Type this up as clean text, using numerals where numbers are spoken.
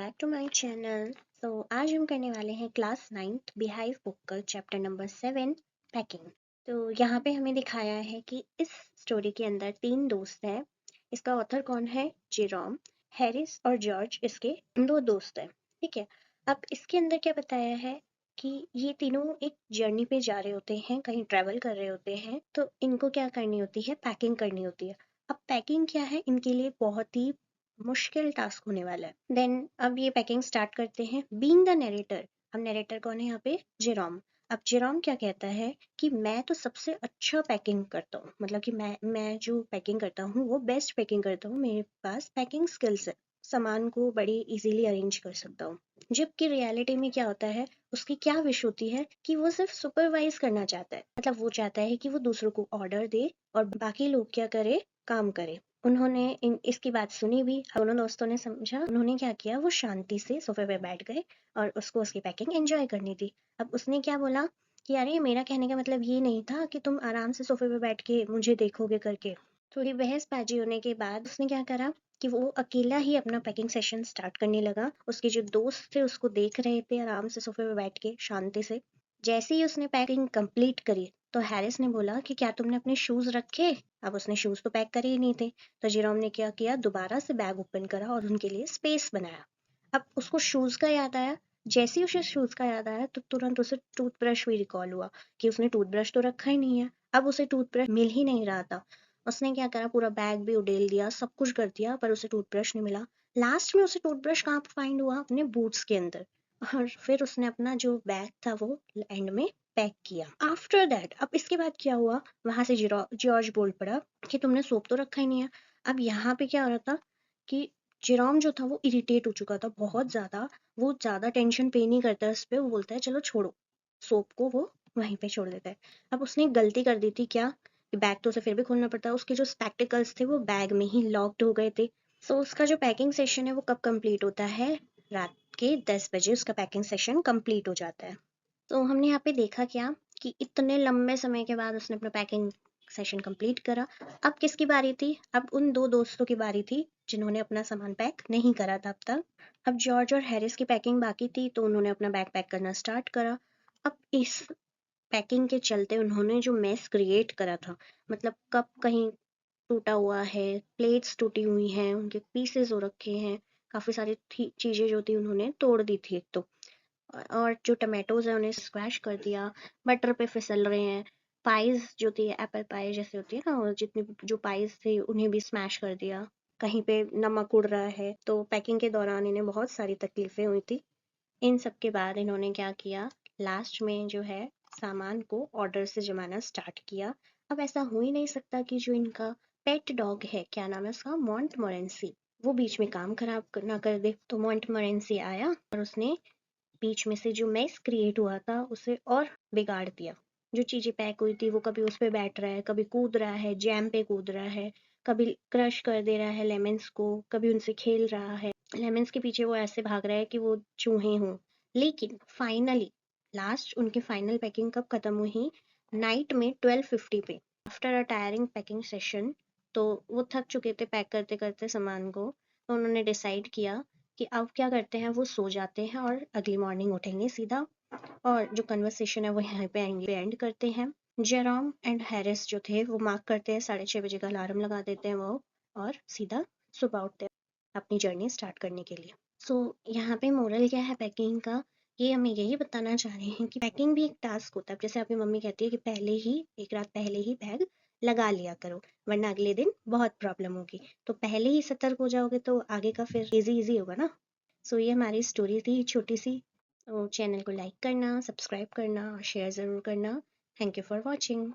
Back to my channel. आज हम करने वाले हैं क्लास 9th बिहाइव बुक का चैप्टर नंबर 7 पैकिंग। तो यहाँ पे हमें दिखाया है कि इस स्टोरी के अंदर 3 दोस्त हैं। इसका ऑथर कौन है? जेरोम, हैरिस और जॉर्ज इसके 2 दोस्त हैं। ठीक है, अब इसके अंदर क्या बताया है कि ये तीनों एक जर्नी पे जा रहे होते हैं, कहीं ट्रैवल कर रहे होते हैं, तो इनको क्या करनी होती है? पैकिंग करनी होती है। अब पैकिंग क्या है, इनके लिए बहुत ही मुश्किल टास्क होने वाला है। देन अब ये पैकिंग स्टार्ट करते हैं। बीइंग द नरेटर, अब नरेटर कौन है यहाँ पे? जेरोम। अब जेरोम क्या कहता है कि मैं तो सबसे अच्छा पैकिंग करता हूँ, मतलब कि मैं जो पैकिंग करता हूँ वो बेस्ट पैकिंग करता हूँ, मेरे पास पैकिंग स्किल्स है, सामान को बड़ी इजीली अरेंज कर सकता हूँ। जबकि रियलिटी में क्या होता है, उसकी क्या विश होती है कि वो सिर्फ सुपरवाइज करना चाहता है, मतलब वो चाहता है कि वो दूसरों को ऑर्डर दे और बाकी लोग क्या करे, काम करे। उन्होंने इसकी बात सुनी भी। दोनों दोस्तों ने समझा, उन्होंने क्या किया, वो शांति से सोफे पे बैठ गए और उसको उसकी पैकिंग एंजॉय करनी थी। अब उसने क्या बोला कि अरे मेरा कहने का मतलब ये नहीं था कि तुम आराम से सोफे पे बैठ के मुझे देखोगे करके। थोड़ी बहसबाजी होने के बाद उसने क्या करा कि वो अकेला ही अपना पैकिंग सेशन स्टार्ट करने लगा। उसके जो दोस्त थे उसको देख रहे थे आराम से सोफे पे बैठ के शांति से। जैसे ही उसने पैकिंग कंप्लीट करी तो हैरिस ने बोला कि क्या तुमने अपने शूज रखे? अब उसने शूज तो पैक करे ही नहीं थे। तो जेरोम ने क्या किया, दोबारा से बैग ओपन करा और उनके लिए स्पेस बनाया। अब उसको शूज का याद आया। जैसे ही उसे शूज का याद आया तो तुरंत उसे टूथब्रश भी रिकॉल हुआ कि उसने टूथब्रश तो रखा ही नहीं है। अब उसे टूथब्रश मिल ही नहीं रहा था। उसने क्या करा, पूरा बैग भी उड़ेल दिया, सब कुछ कर दिया, पर उसे टूथब्रश नहीं मिला। लास्ट में उसे टूथब्रश कहाँ फाइंड हुआ? अपने बूट्स के अंदर। और फिर उसने अपना जो बैग था वो एंड में पैक किया। आफ्टर दैट, अब इसके बाद क्या हुआ, वहां से जॉर्ज बोल पड़ा कि तुमने सोप तो रखा ही नहीं है। अब यहाँ पे क्या हो रहा था कि जेरोम जो था वो इरिटेट हो चुका था बहुत ज्यादा। वो ज्यादा टेंशन पे नहीं करता इस पे, वो बोलता है चलो छोड़ो, सोप को वो वहीं पे छोड़ देता है। अब उसने एक गलती कर दी थी, क्या कि बैग तो उसे फिर भी खोलना पड़ता है। उसके जो स्पेक्टिकल्स थे वो बैग में ही लॉक्ड हो गए थे। सो उसका जो पैकिंग सेशन है वो कब कंप्लीट होता है? रात के 10 बजे उसका पैकिंग सेशन कंप्लीट हो जाता है। तो हमने यहाँ पे देखा क्या कि इतने लंबे समय के बाद उसने अपना पैकिंग सेशन कंप्लीट करा। अब किसकी बारी थी? अब उन 2 दोस्तों की बारी थी जिन्होंने अपना सामान पैक नहीं करा था अब तक। अब जॉर्ज और हैरिस की पैकिंग बाकी थी तो उन्होंने अपना बैग पैक करना स्टार्ट करा। अब इस पैकिंग के चलते उन्होंने जो मेस क्रिएट करा था, मतलब कप कहीं टूटा हुआ है, प्लेट्स टूटी हुई हैं, उनके पीसेस हो रखे हैं, काफी सारी चीजें जो थी उन्होंने तोड़ दी थी एक तो। और जो टमाटोज है उन्हें स्क्वैश कर दिया, बटर पे फिसल रहे हैं। पाइज जो थी, एप्पल पाई जैसे होती है ना, और जितनी जो पाइज थे उन्हें भी स्मैश कर दिया। कहीं पे नमक उड़ रहा है। तो पैकिंग के दौरान इन्हें बहुत सारी तकलीफें हुई थी। इन सब के बाद इन्होंने क्या किया, लास्ट में जो है सामान को ऑर्डर से जमाना स्टार्ट किया। अब ऐसा हो ही नहीं सकता कि जो इनका पेट डॉग है, क्या नाम है उसका, मॉन्टमोरेंसी, वो बीच में काम खराब ना कर दे। तो मॉन्टमोरेंसी आया और उसने बीच में से जो मेस क्रिएट हुआ था उसे और बिगाड़ दिया। जो चीजें पैक हुई थी वो कभी उस पे बैठ रहा है, कभी कूद रहा है, जैम पे कूद रहा है, कभी क्रश कर दे रहा है लेमन्स को, कभी उनसे खेल रहा है। लेमन्स के पीछे वो ऐसे भाग रहा है कि वो चूहे हों। लेकिन फाइनली लास्ट उनकी फाइनल पैकिंग कब खत्म हुई? नाइट में 12:50 पे, after a tiring packing session. तो वो थक चुके थे पैक करते करते सामान को। तो उन्होंने डिसाइड किया कि अब क्या करते हैं, वो सो जाते हैं और अगली मॉर्निंग उठेंगे सीधा। और जो कन्वर्सेशन है वो यहाँ पे एंड करते हैं। जेरोम एंड हैरिस जो थे वो मार्क करते हैं, 6:30 बजे का अलार्म लगा देते हैं वो, और सीधा सुबह उठते हैं अपनी जर्नी स्टार्ट करने के लिए। सो यहाँ पे मोरल क्या है पैकिंग का? ये हमें यही बताना चाह रहे हैं कि पैकिंग भी एक टास्क होता है। जैसे आपकी मम्मी कहती है कि पहले ही, एक रात पहले ही बैग लगा लिया करो, वरना अगले दिन बहुत प्रॉब्लम होगी। तो पहले ही सतर्क हो जाओगे तो आगे का फिर इजी इजी होगा ना। सो ये हमारी स्टोरी थी छोटी सी। तो चैनल को लाइक करना, सब्सक्राइब करना और शेयर ज़रूर करना। Thank you for watching.